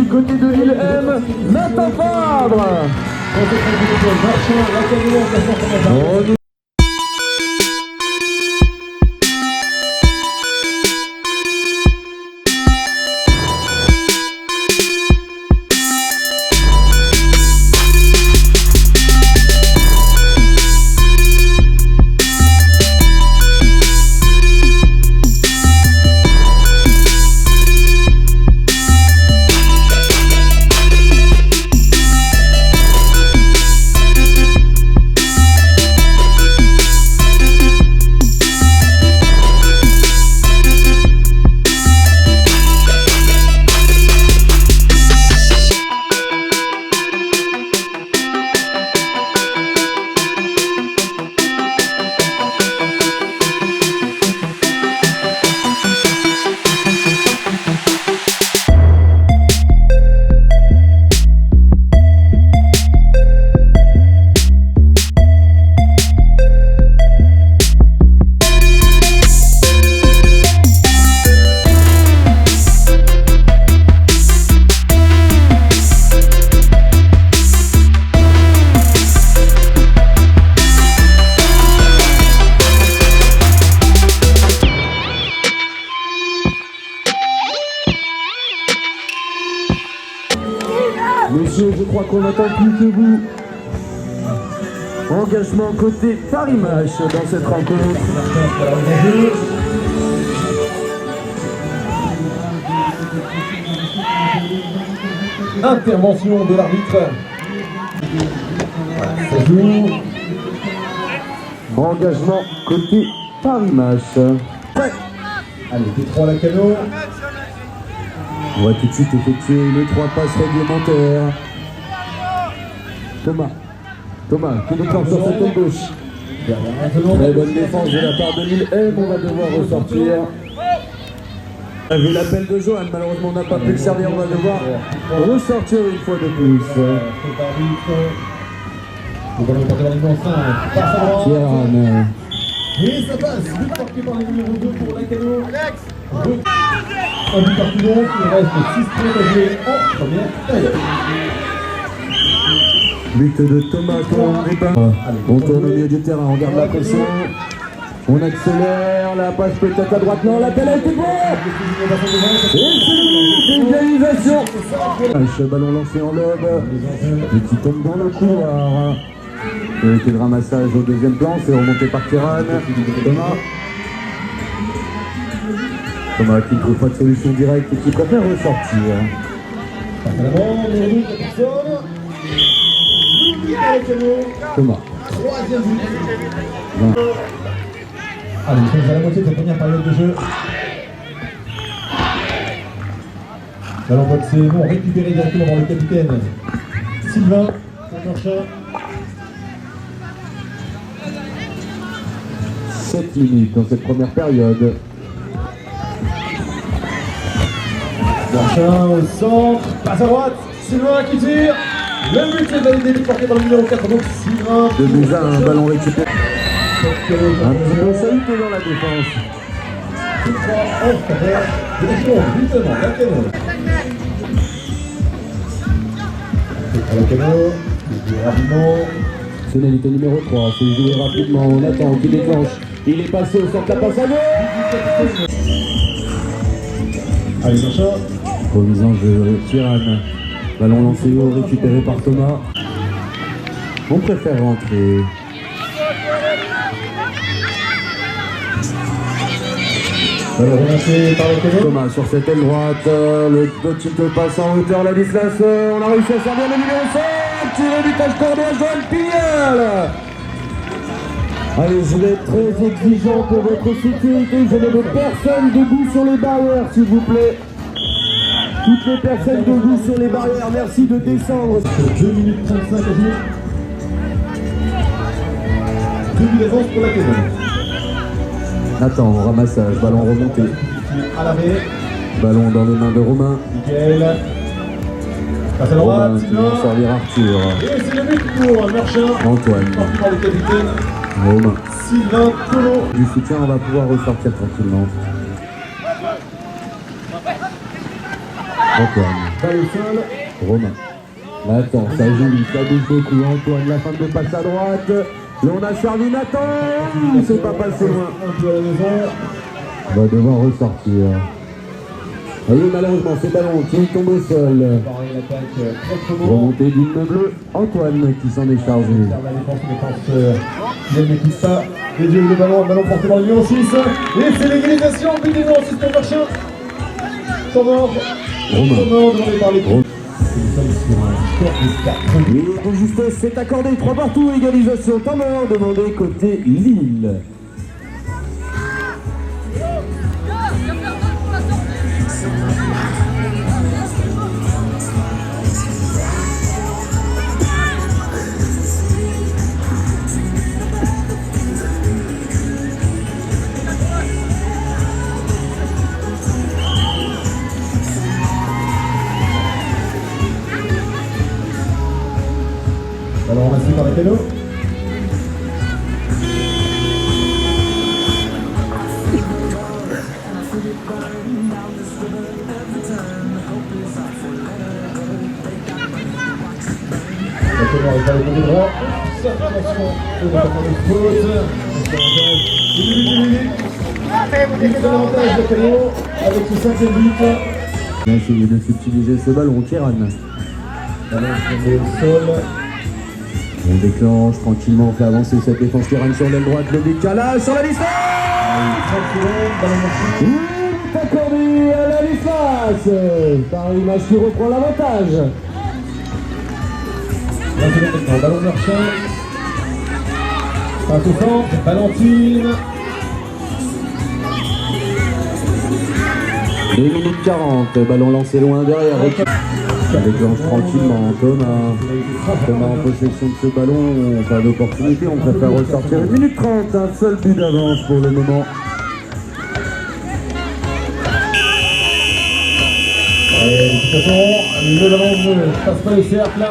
du côté de l'île M, Nathan Fabre. Messieurs, je crois qu'on n'attend plus que vous. Engagement côté Paris-Match dans cette rencontre. Intervention de l'arbitre. Ça joue. Engagement côté Paris-Match. Ouais. Allez, Détroit Lacano. On va tout de suite effectuer les 3 passes réglementaires. Thomas qui déclenche sur cette aile gauche. Très bonne défense de la part de l'île M, on va devoir ressortir. On a vu l'appel de Johan, malheureusement on n'a pas pu le servir, on va devoir ressortir une fois de plus. Kieran. Et ça passe, but porté par le numéro 2 pour Lacano. Un but partout donc, il reste 6 points à jouer en première période. But de Thomas on tourne au milieu du terrain, on garde la pression. On accélère, la passe peut-être à droite, non, l'appel a été bon. Égalisation. Le ballon lancé en lobe, et qui tombe dans le couloir. Et avec le ramassage au deuxième plan, c'est remonté par Kieran. Thomas qui ne trouve pas de solution directe et qui préfère ressortir. Thomas. Troisième but. Allez, on est à la moitié de la première période de jeu. Ballon boxé, non récupéré directement par le capitaine Sylvain Marchand. 7 minutes dans cette première période. Marchand au centre, passe à droite, Sylvain qui tire. Le but est validé, porté par le numéro 4, donc Sylvain. 2-1, un ballon récupéré. Un petit peu saluté dans la défense. Finalité numéro 3, c'est joué rapidement, on attend qu'il déclenche. Il est passé au centre, la passe à gauche. Allez, Marchand. Provisance de Kieran. Ballon lancé haut, récupéré par Thomas. On préfère rentrer. Ballon relancé par le Kano. Thomas sur cette aile droite, le petit passe en hauteur, la Ladislas, on a réussi à servir le numéro 5, tiré du cache-cordon à Johan Pignal. Allez, je vais être très exigeant pour votre sécurité, je n'ai personne debout sur les barrières, s'il vous plaît. Toutes les personnes debout sur les barrières, merci de descendre. 2 minutes 35 à jouer. 2 minutes d'avance pour la Kano. Attends, ramassage, ballon remonté. À l'arrêt. Ballon dans les mains de Romain. Mickaël. Passe à droite, Romain qui va servir Arthur. Et c'est le but pour Marchand. Antoine. Porté par le capitaine Romain. Sylvain Collot. Du soutien, on va pouvoir ressortir tranquillement. Antoine. Balle au sol. Romain. Nathan, ça joue, ça bouge beaucoup. Antoine, la fin de passe à droite. Là, on a servi Nathan. C'est pas passé loin. Un peu à la maison. On va devoir ressortir. Et malheureusement, ce ballon qui tombe au sol. Pareil, l'attaque très bon. Remontée d'hymne bleu. Antoine qui s'en est chargé. La défense, il n'écoute pas. Les dieux, le ballon porté par le numéro 6. Et c'est l'égalisation, but du numéro 6 pour Marchand. Temps mort. Romain. Demandé par les Romain. Sur un score de 4. Et de justesse, c'est accordé. 3 partout. Égalisation. Temps mort demandé côté Lille. Alors ramassé par la Cano. La Cano arrive par le côté droit. Attention, on va faire une faute. Il fait l'avantage de Cano avec ce 5e but. On va essayer de subtiliser ce ballon. Kéran. Ballon tombé au sol. On déclenche tranquillement, on fait avancer cette défense Kéran sur l'aile droite, le décalage sur la distance. 30 secondes, ballon marqué. Il est accordé à la distance. Paris Match qui reprend l'avantage. 20 secondes maintenant, ballon Marchand. Passe au centre, Valentine. 2 minutes 40, ballon lancé loin derrière. Ça déclenche tranquillement. Thomas en possession de ce ballon, pas d'opportunité, on préfère ressortir 1 minute 30, un seul but d'avance pour le moment. Et de toute façon, le ballon ne passe pas le cercle.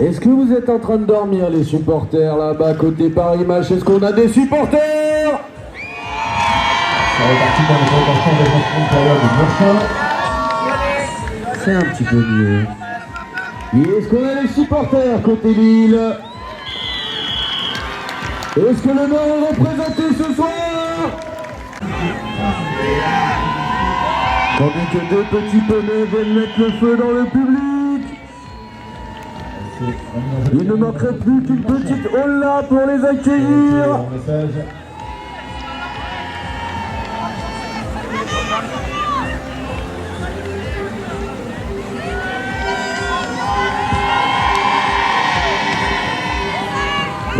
Est-ce que vous êtes en train de dormir les supporters là-bas côté Paris Match? Est-ce qu'on a des supporters? Ça repartit dans les rotations de la période de Marchand. C'est un petit peu mieux. Et est-ce qu'on a les supporters côté Lille? Est-ce que le Nord est représenté ce soir? Tandis que 2 petits poneys viennent mettre le feu dans le public. Il ne manquerait plus qu'une petite holla pour les accueillir.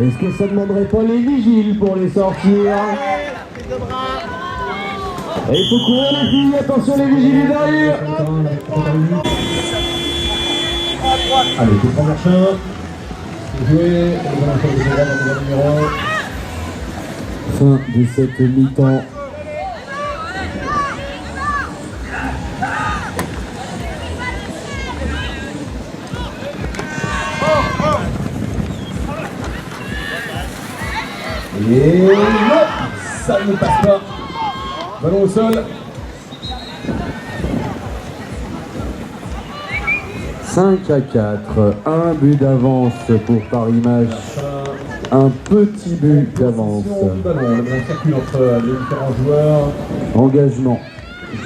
Est-ce que ça ne demanderait pas les vigiles pour les sortir? Et il faut courir les filles, attention les vigiles derrière. Allez, coup franc Marchand. C'est joué. Le ballon sur le droit dans le numéro 1. Fin de cette mi-temps. Et non, ça ne passe pas. Ballon au sol. 5-4, un but d'avance pour Paris Match, un petit but d'avance. Le ballon circule entre les différents joueurs. Engagement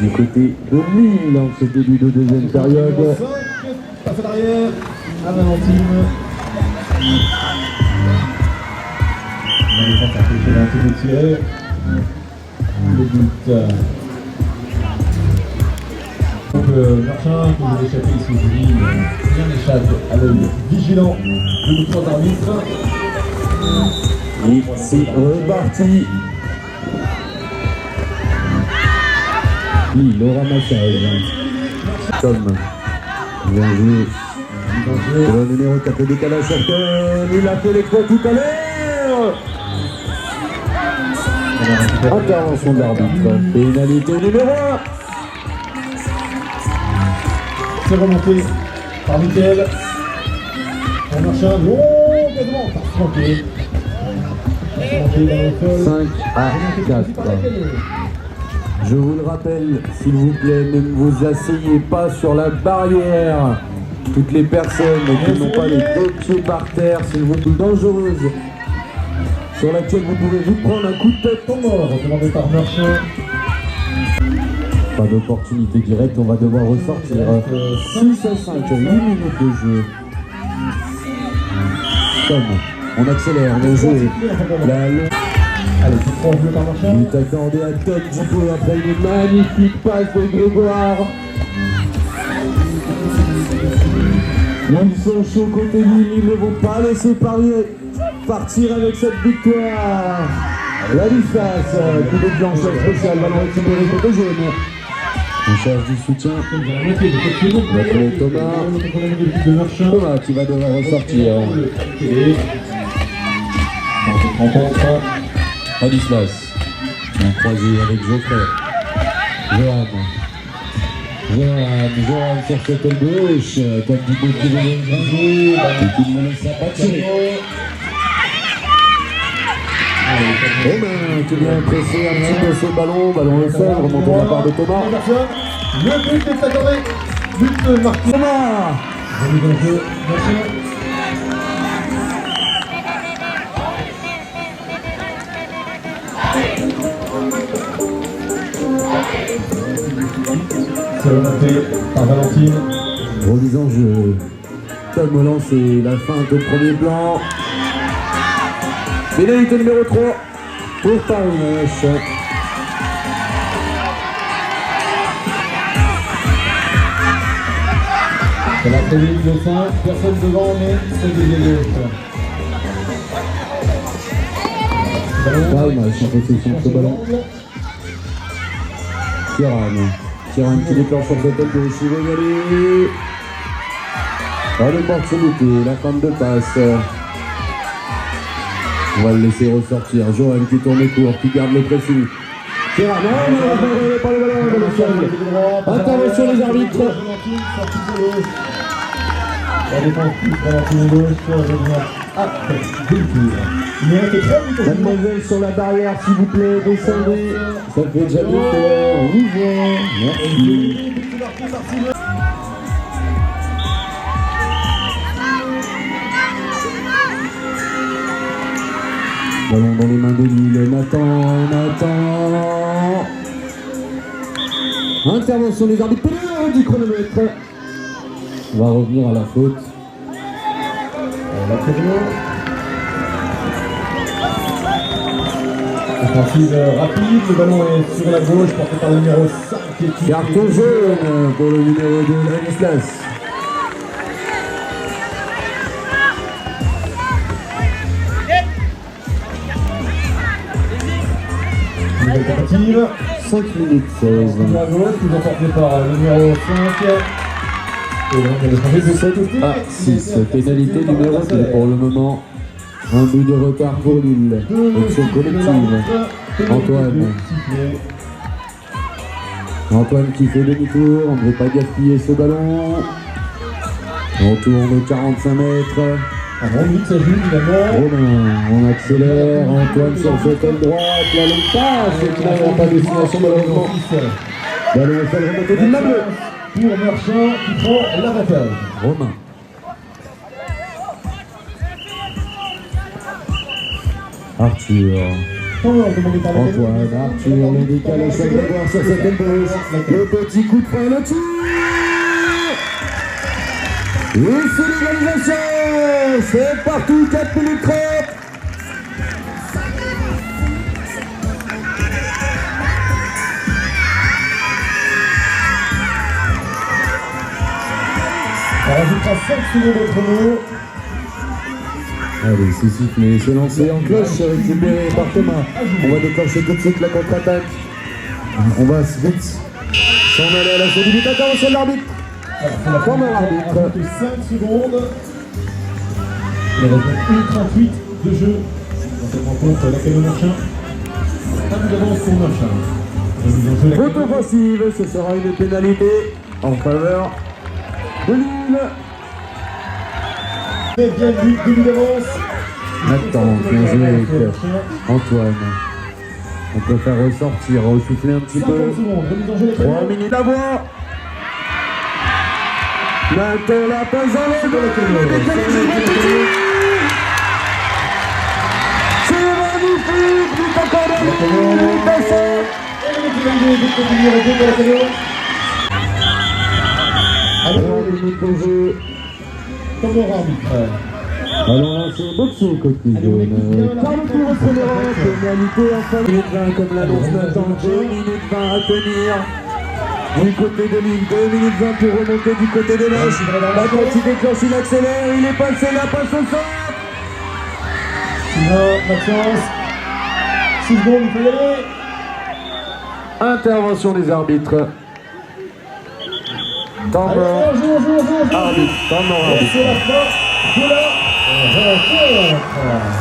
du côté de Lille en ce début de deuxième période. 5, passe à l'arrière à Valentine. La défense a fait un petit peu tiré. Le but. Donc Marchand qui veut échapper ici aujourd'hui, rien n'échappe à l'œil vigilant de nos 3 arbitres. Et c'est reparti. Lille, le ramassage. Tom, bien joué. Le numéro 4, le décalage certain. Il a fait l'exploit tout à l'heure. Intervention de l'arbitre. Pénalité numéro 1. C'est remonté par Mickaël. Pour Marchand, non, quasiment, tranquille. Tranquille dans le sol. 5 à 4. Je vous le rappelle, s'il vous plaît, ne vous asseyez pas sur la barrière. Toutes les personnes qui n'ont pas les deux pieds par terre, s'il vous plaît, dangereuse, sur laquelle vous pouvez vous prendre un coup de tête. Temps mort, demandé par Marchand. Pas d'opportunité directe, on va devoir ressortir. 6 à 5, 8 minutes de jeu. Tom, on accélère, on joue. La longue. Allez, tout prend joué par Marchand. Il est accordé à Tom Dupont après une magnifique passe de Grégoire. Ils sont chauds côté Lille, ils ne vont pas laisser partir avec cette victoire. La Lissas qui déclenche un spécial, ballon récupéré côté jaune. On cherche du soutien. On va trouver Thomas qui va devoir ressortir. Ladislas, on croisé avec Geoffrey. Johan sur cette aile gauche, comme dit beaucoup de et qui ne laisse pas tirer. Romain qui vient presser un petit peu ce ballon au sol, remonté de la part de Thomas. Le but est accordé, but marqué. Thomas! C'est remonté par Valentine. Remise en jeu. Tom Holland, c'est la feinte au premier plan. Pénalité numéro 3 pour Paris-Nèche. C'est la très vite de 5, personne devant, mais c'est des gauche. Paris-Nèche en possession de ce ballon. Kieran qui déclenche sur cette tête gauche, il va y aller. Pas d'opportunité, la fin de passe. On va le laisser ressortir. Johan qui tourne court, qui garde le pressing. Kieran, non, pas le ballon, dans le sol. Intervention des arbitres. La défense Valentine gauche, Mademoiselle sur la barrière, s'il vous plaît, descendez. Ça fait déjà bien faire. On y voit. Merci. Ballon dans les mains de Lille. Nathan. Intervention des arbitres. Du chronomètre. On va revenir à la faute. La prévention. Offensive rapide, le ballon est sur la gauche, porté par le numéro 5. Carton jaune pour le numéro 2, Ladislas. Nouvelle tentative. 5 minutes 16. Sur la gauche, toujours porté par le numéro 5. Et donc, il y a des de 7 Ah, 6. Pénalité numéro 2 pour le moment. Un but de retard pour Lille. Action collective. Antoine qui fait demi-tour. On ne veut pas gaspiller ce ballon. On tourne 45 mètres. Un bon but, ça joue finalement. Romain, on accélère. Antoine sur cette aile droite. La longue passe. Et finalement pas de destination malheureusement. Ballon au sol remonté du bleu. Pour Marchand qui prend l'avantage. Romain. Arthur. Antoine, Arthur, le décalage à Grégoire sur cette aile gauche. Le petit coup de frein, le tir. Et c'est l'égalisation. C'est partout, 4 minutes 30. On rajoutera 5 secondes de chrono. Allez, c'est sifflé, c'est lancé en cloche, récupéré par Thomas. On va déclencher tout de suite la contre-attaque. On va vite s'en aller à la fin du but. Intervention de l'arbitre. C'est la première arbitre. On rajoute 5 secondes. Il reste 1,38 de jeu dans cette rencontre laquelle Marchand. Pas de d'avance pour Marchand. Faute offensive, ce sera une pénalité en faveur de Lille. Bien vu, 2 minutes d'avance. Attends, bien joué avec Antoine. On peut faire ressortir, ressouffler un petit 50 peu. secondes, remise en jeu la 3 caméra. minutes à voir. Maintenant la passe dans le dos. Le décalage est magnifique. C'est magnifique. But encore de lui. Passé. Et le petit Vendée, but continue avec deux de la caméra. 3 minutes de jeu. Comme leur arbitre. Alors c'est boxing côté jaune. Par le tour au premier rang, pénalité en fin de minute 20 comme l'annonce Nathan. 2 minutes 20 à tenir. Du côté de l'île, 2 minutes 20 pour remonter du côté des Neiges. La tête il déclenche, il accélère, il est passé, la passe au centre. Sylvain, Maxence. 6 secondes, il faut y aller. Intervention des arbitres. Temps Allez, mort. joue. Arbitre, temps mort, Et arbitre. c'est la fin de la rencontre.